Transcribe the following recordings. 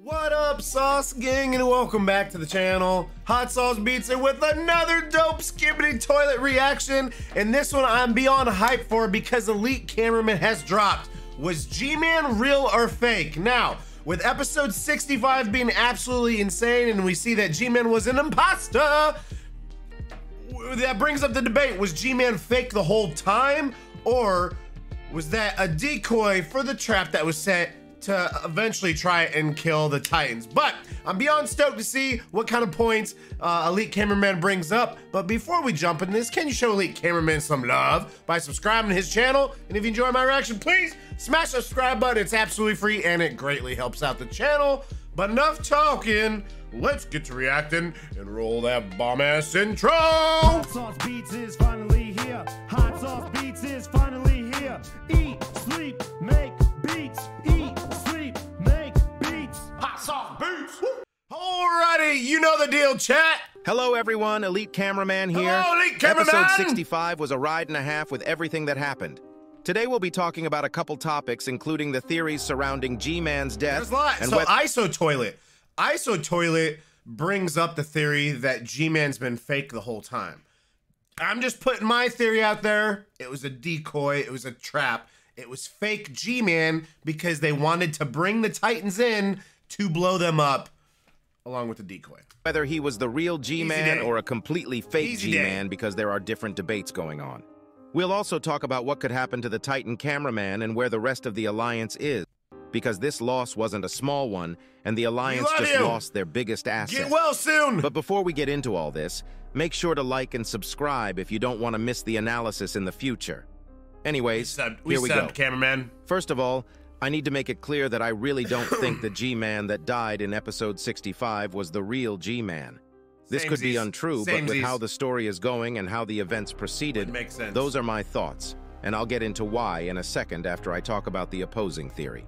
What up, Sauce Gang, and welcome back to the channel. Hot Sauce Beats here with another dope Skibidi toilet reaction, and this one I'm beyond hyped for because Elite Cameraman has dropped. Was G-Man real or fake? Now, with episode 65 being absolutely insane, and we see that G-Man was an imposter, that brings up the debate, was G-Man fake the whole time, or was that a decoy for the trap that was set to eventually try and kill the Titans? But I'm beyond stoked to see what kind of points Elite Cameraman brings up. But before we jump in this, can you show Elite Cameraman some love by subscribing to his channel? And if you enjoy my reaction, please smash the subscribe button. It's absolutely free and it greatly helps out the channel. But enough talking, let's get to reacting and roll that bomb-ass intro. Hot Sauce Beats is finally here. Hot Sauce Beats is finally here. Eat, sleep, make beats. Eat, sleep, make beats. Hot Sauce Beats. Alrighty, you know the deal, chat. Hello everyone, Elite Cameraman here. Hello, Elite Cameraman. Episode 65 was a ride and a half with everything that happened. Today we'll be talking about a couple topics, including the theories surrounding G-Man's death. There's a lot. So ISO Toilet. ISO Toilet brings up the theory that G-Man's been fake the whole time. I'm just putting my theory out there. It was a decoy. It was a trap. It was fake G-Man because they wanted to bring the Titans in to blow them up along with the decoy. Whether he was the real G-Man or a completely fake G-Man, because there are different debates going on. We'll also talk about what could happen to the Titan cameraman and where the rest of the Alliance is, because this loss wasn't a small one, and the Alliance just lost their biggest asset. Get well soon! But before we get into all this, make sure to like and subscribe if you don't want to miss the analysis in the future. Anyways, here we go. Cameraman. First of all, I need to make it clear that I really don't think the G-Man that died in episode 65 was the real G-Man. This could be untrue, but with how the story is going and how the events proceeded, those are my thoughts, and I'll get into why in a second after I talk about the opposing theory.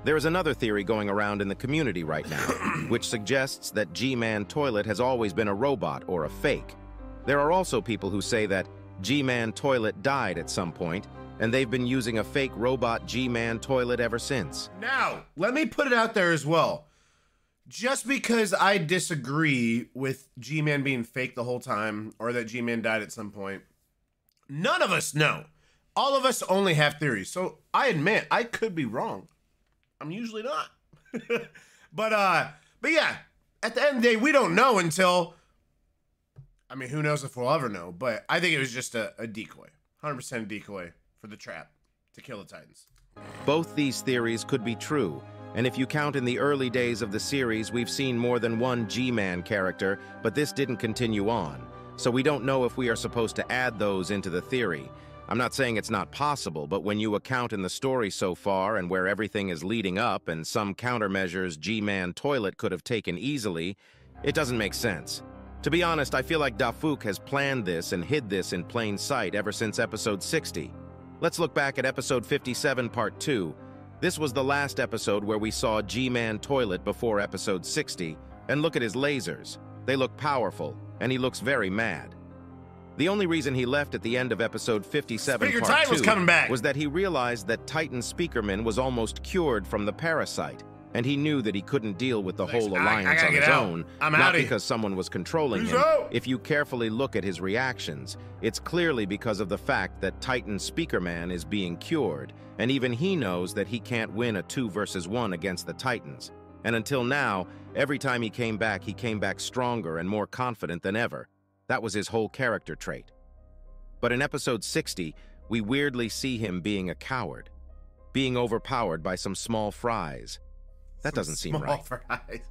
There is another theory going around in the community right now, which suggests that G-Man Toilet has always been a robot or a fake. There are also people who say that G-Man Toilet died at some point, and they've been using a fake robot G-Man Toilet ever since. Now, let me put it out there as well. Just because I disagree with G-Man being fake the whole time, or that G-Man died at some point, none of us know. All of us only have theories. So I admit, I could be wrong. I'm usually not. But yeah, at the end of the day, we don't know until, I mean, who knows if we'll ever know, but I think it was just a decoy. 100% decoy for the trap to kill the Titans. Both these theories could be true. And if you count in the early days of the series, we've seen more than one G-Man character, but this didn't continue on. So we don't know if we are supposed to add those into the theory. I'm not saying it's not possible, but when you account in the story so far and where everything is leading up and some countermeasures G-Man Toilet could have taken easily, it doesn't make sense. To be honest, I feel like Dafuk has planned this and hid this in plain sight ever since episode 60. Let's look back at episode 57, part 2. This was the last episode where we saw G-Man Toilet before episode 60, and look at his lasers. They look powerful, and he looks very mad. The only reason he left at the end of episode 57 part 2 was that he realized that Titan Speakerman was almost cured from the parasite, and he knew that he couldn't deal with the whole Alliance on his own, not because someone was controlling him. If you carefully look at his reactions, it's clearly because of the fact that Titan Speakerman is being cured, and even he knows that he can't win a 2 versus 1 against the Titans. And until now, every time he came back stronger and more confident than ever. That was his whole character trait. But in episode 60, we weirdly see him being a coward, being overpowered by some small fries. That doesn't seem right.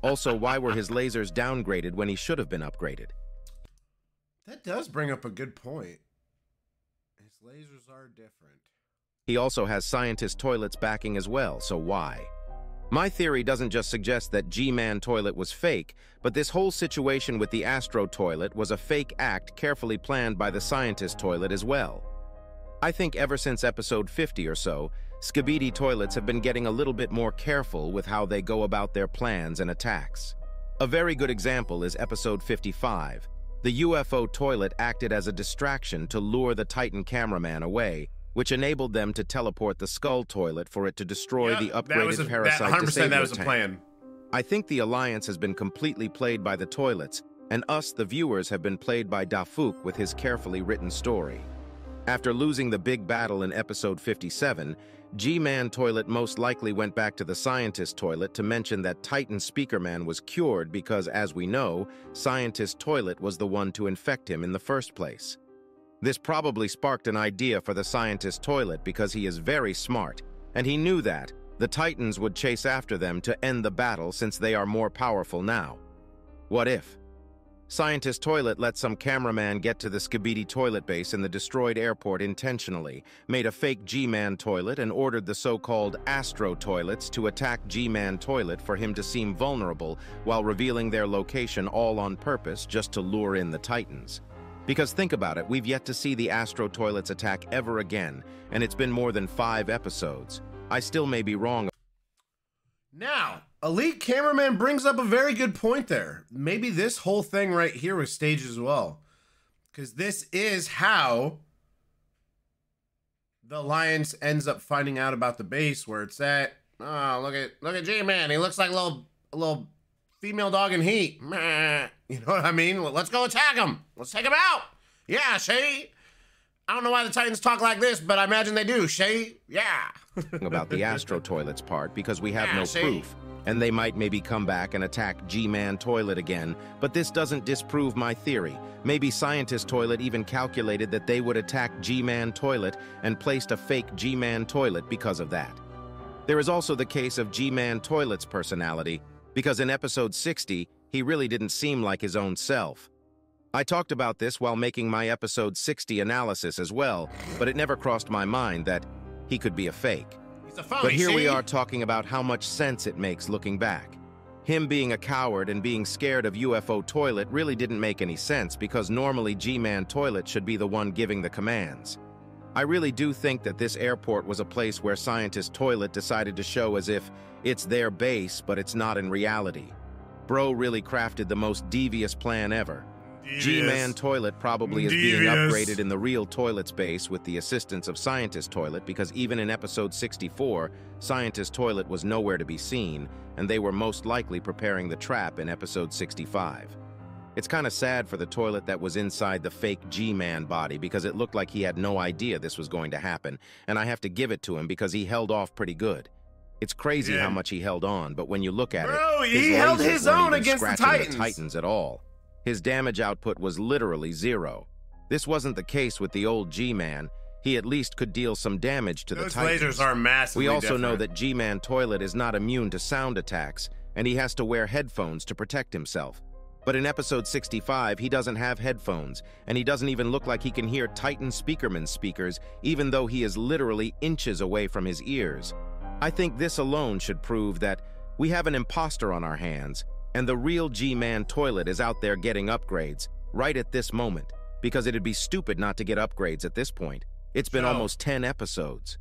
Also, why were his lasers downgraded when he should have been upgraded? That does bring up a good point. His lasers are different. He also has scientist toilets backing as well, so why? My theory doesn't just suggest that G-Man Toilet was fake, but this whole situation with the Astro Toilet was a fake act carefully planned by the scientist toilet as well. I think ever since episode 50 or so, Skibidi toilets have been getting a little bit more careful with how they go about their plans and attacks. A very good example is episode 55. The UFO toilet acted as a distraction to lure the Titan cameraman away, which enabled them to teleport the Skull toilet for it to destroy the upgraded parasite disabler that was a tank. plan. I think the alliance has been completely played by the toilets, and us, the viewers, have been played by Dafuk with his carefully written story. After losing the big battle in episode 57, G-Man Toilet most likely went back to the Scientist Toilet to mention that Titan Speakerman was cured because, as we know, Scientist Toilet was the one to infect him in the first place. This probably sparked an idea for the Scientist Toilet because he is very smart, and he knew that the Titans would chase after them to end the battle since they are more powerful now. What if? Scientist Toilet let some cameraman get to the Skibidi toilet base in the destroyed airport intentionally, made a fake G-Man toilet, and ordered the so-called Astro Toilets to attack G-Man Toilet for him to seem vulnerable while revealing their location all on purpose just to lure in the Titans. Because think about it, we've yet to see the Astro Toilets attack ever again, and it's been more than 5 episodes. I still may be wrong. Now, Elite Cameraman brings up a very good point there. Maybe this whole thing right here was staged as well. Because this is how the Alliance ends up finding out about the base where it's at. Oh, look at G-Man. He looks like a little female dog in heat. Meh. You know what I mean? Let's go attack him. Let's take him out. Yeah, Shay. I don't know why the Titans talk like this, but I imagine they do. Shay, yeah. About the Astro Toilets part because we have no proof, and they might maybe come back and attack G-Man Toilet again, but this doesn't disprove my theory. Maybe Scientist Toilet even calculated that they would attack G-Man Toilet and placed a fake G-Man Toilet because of that. There is also the case of G-Man Toilet's personality, because in episode 60, he really didn't seem like his own self. I talked about this while making my episode 60 analysis as well, but it never crossed my mind that he could be a fake. He's a phony, but here we are talking about how much sense it makes looking back. Him being a coward and being scared of UFO Toilet really didn't make any sense because normally G-Man Toilet should be the one giving the commands. I really do think that this airport was a place where Scientist Toilet decided to show as if it's their base, but it's not in reality. Bro really crafted the most devious plan ever. G-Man Toilet probably is being upgraded in the real toilet space with the assistance of Scientist Toilet because even in episode 64, Scientist Toilet was nowhere to be seen, and they were most likely preparing the trap in episode 65. It's kind of sad for the toilet that was inside the fake G-Man body because it looked like he had no idea this was going to happen, and I have to give it to him because he held off pretty good. It's crazy how much he held on, but when you look at it, he held his own against the Titans at all. His damage output was literally 0. This wasn't the case with the old G-Man. He at least could deal some damage to the Titans. Those lasers are massively We also know that G-Man Toilet is not immune to sound attacks, and he has to wear headphones to protect himself. But in episode 65, he doesn't have headphones, and he doesn't even look like he can hear Titan Speakerman's speakers, even though he is literally inches away from his ears. I think this alone should prove that we have an imposter on our hands, and the real G-Man Toilet is out there getting upgrades, right at this moment, because it'd be stupid not to get upgrades at this point. It's been almost 10 episodes.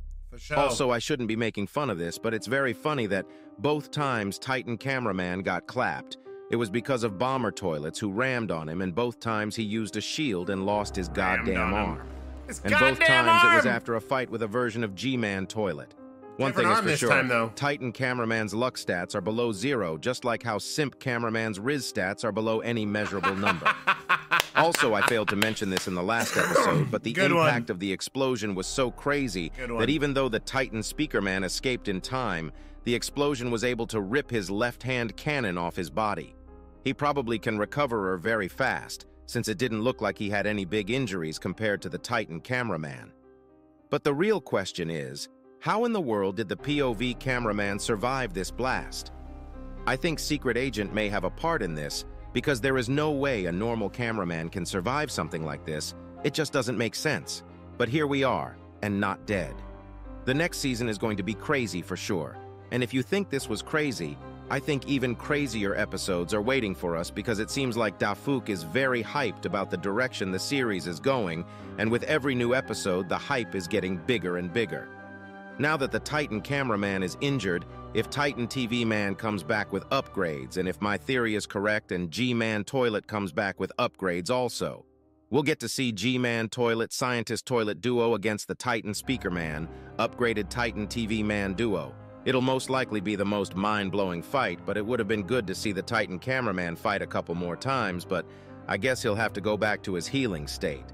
Also, I shouldn't be making fun of this, but it's very funny that both times Titan Cameraman got clapped, it was because of bomber toilets who rammed on him, and both times he used a shield and lost his goddamn arm. And both times it was after a fight with a version of G-Man Toilet. One thing is for sure, Titan Cameraman's luck stats are below 0, just like how Simp Cameraman's Riz stats are below any measurable number. Also, I failed to mention this in the last episode, but the impact of the explosion was so crazy that even though the Titan Speakerman escaped in time, the explosion was able to rip his left-hand cannon off his body. He probably can recover her very fast, since it didn't look like he had any big injuries compared to the Titan Cameraman. But the real question is, how in the world did the POV cameraman survive this blast? I think Secret Agent may have a part in this, because there is no way a normal cameraman can survive something like this. It just doesn't make sense. But here we are, and not dead. The next season is going to be crazy for sure. And if you think this was crazy, I think even crazier episodes are waiting for us because it seems like Dafuk is very hyped about the direction the series is going, and with every new episode, the hype is getting bigger and bigger. Now that the Titan Cameraman is injured, if Titan TV Man comes back with upgrades, and if my theory is correct and G-Man Toilet comes back with upgrades also, we'll get to see G-Man Toilet Scientist Toilet duo against the Titan Speaker Man, upgraded Titan TV Man duo. It'll most likely be the most mind-blowing fight, but it would have been good to see the Titan cameraman fight a couple more times, but I guess he'll have to go back to his healing state.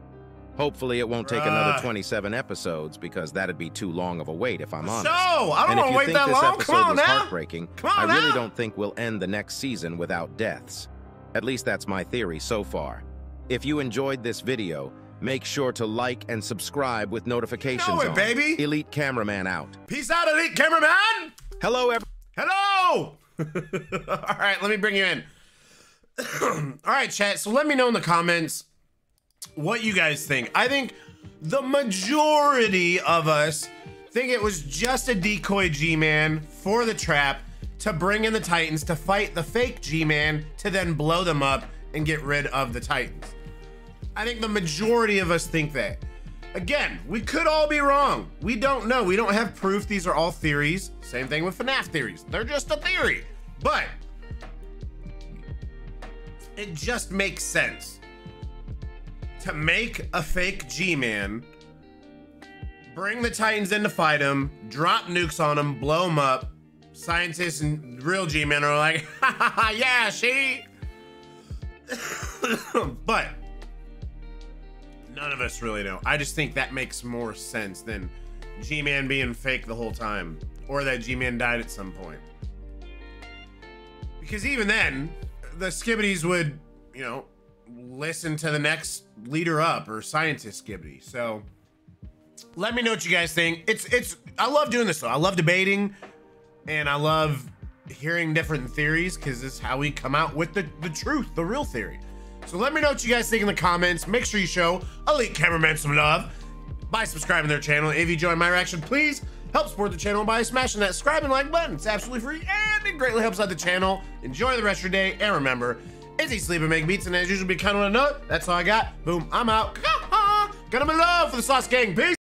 Hopefully it won't take another 27 episodes, because that'd be too long of a wait if I'm honest. So, I don't want to wait that long. And if you think this episode was now. heartbreaking, I really don't think we'll end the next season without deaths. At least that's my theory so far. If you enjoyed this video, make sure to like and subscribe with notifications on. Baby. Elite Cameraman out. Peace out, Elite Cameraman. Hello, Hello. All right, let me bring you in. All right, chat. So let me know in the comments what you guys think. I think the majority of us think it was just a decoy G-Man for the trap to bring in the Titans to fight the fake G-Man to then blow them up and get rid of the Titans. I think the majority of us think that. Again, we could all be wrong. We don't know. We don't have proof. These are all theories. Same thing with FNAF theories. They're just a theory. But it just makes sense to make a fake G-Man, bring the Titans in to fight him, drop nukes on him, blow him up. Scientists and real G-Men are like, ha ha ha, yeah, she. But none of us really know. I just think that makes more sense than G-Man being fake the whole time, or that G-Man died at some point. Because even then, the Skibidis would, you know, listen to the next leader up or scientist Skibidi. So let me know what you guys think. I love doing this though. I love debating. And I love hearing different theories, because this is how we come out with the truth, the real theory. So let me know what you guys think in the comments. Make sure you show Elite Cameraman some love by subscribing to their channel. If you enjoy my reaction, please help support the channel by smashing that subscribe and like button. It's absolutely free and it greatly helps out the channel. Enjoy the rest of your day, and remember, it's eat, sleep, and make beats, and as usual, be kind of a note. That's all I got. Boom, I'm out. Got my love for the Sauce Gang. Peace.